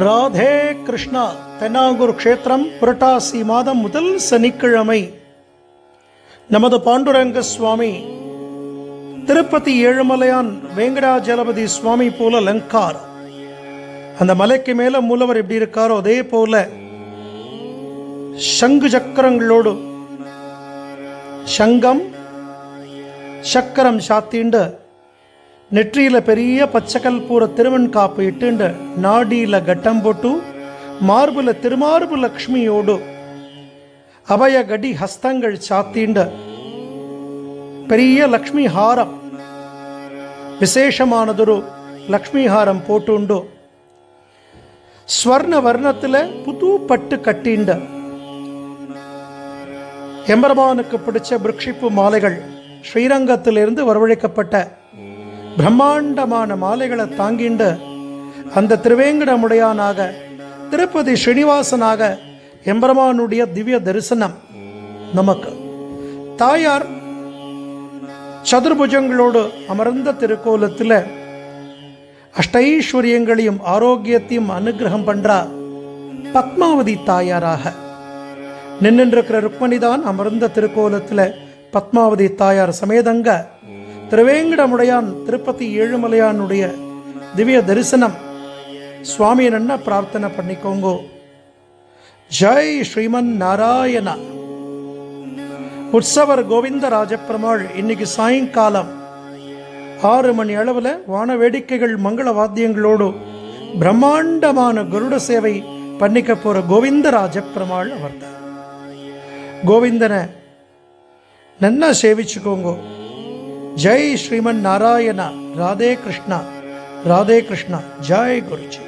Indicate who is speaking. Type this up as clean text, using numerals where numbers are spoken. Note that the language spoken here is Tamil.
Speaker 1: ராதே கிருஷ்ணா. தென்னாங்கூர் க்ஷேத்திரம் புரட்டாசி மாதம் முதல் சனிக்கிழமை நமது பாண்டுரங்க சுவாமி திருப்பதி ஏழுமலையான் வெங்கடாஜலபதி சுவாமி போல லங்கார். அந்த மலைக்கு மேல மூலவர் எப்படி இருக்காரோ அதே போல சங்கு சக்கரங்களோடு சங்கம் சக்கரம் சாத்திண்டு நெற்றியில் பெரிய பச்சைக்கல்பூர திருவன் காப்பு இட்டுண்டு நாடியில் கட்டம் போட்டு மார்புல திருமார்பு லக்ஷ்மியோடு அபய கடி ஹஸ்தங்கள் சாத்திண்டு பெரிய லக்ஷ்மி ஹாரம் விசேஷமானதொரு லக்ஷ்மி ஹாரம் போட்டுண்டு ஸ்வர்ண வர்ணத்தில் புது பட்டு கட்டிண்டு எம்பெருமானுக்கு பிடிச்ச பிருக்ஷிப்பு மாலைகள் ஸ்ரீரங்கத்திலிருந்து வரவழைக்கப்பட்ட பிரம்மாண்டமான மாலைகளை தாங்கிண்டு அந்த திருவேங்கடமுடையானாக திருப்பதி ஸ்ரீனிவாசனாக எம்பெருமானுடைய திவ்ய தரிசனம் நமக்கு. தாயார் சதுர்புஜங்களோடு அமர்ந்த திருக்கோலத்தில் அஷ்டைஸ்வரியங்களையும் ஆரோக்கியத்தையும் அனுகிரகம் பண்றா பத்மாவதி தாயாராக. நின்றிருக்கிற ருக்மணிதான் அமர்ந்த திருக்கோலத்தில் பத்மாவதி தாயார் சமேதங்க திருவேங்கடமுடையான் திருப்பதி ஏழுமலையானுடைய திவ்ய தரிசனம் சுவாமி என்ன பிரார்த்தனை பண்ணிக்கோங்கோ. ஜெய் ஸ்ரீமன் நாராயணா. உற்சவர் கோவிந்த ராஜப்பெருமாள் இன்னைக்கு சாயங்காலம் 6 மணி அளவில் வான வேடிக்கைகள் மங்கள வாத்தியங்களோடு பிரம்மாண்டமான கருட சேவை பண்ணிக்க போற கோவிந்த ராஜப்பெருமாள் அவர் தான். கோவிந்தனை நன்னா சேவிச்சுக்கோங்கோ. ஜெய் ஸ்ரீமன் நாராயணா. ராதே கிருஷ்ணா, ராதே கிருஷ்ணா. ஜெய் குருஜி.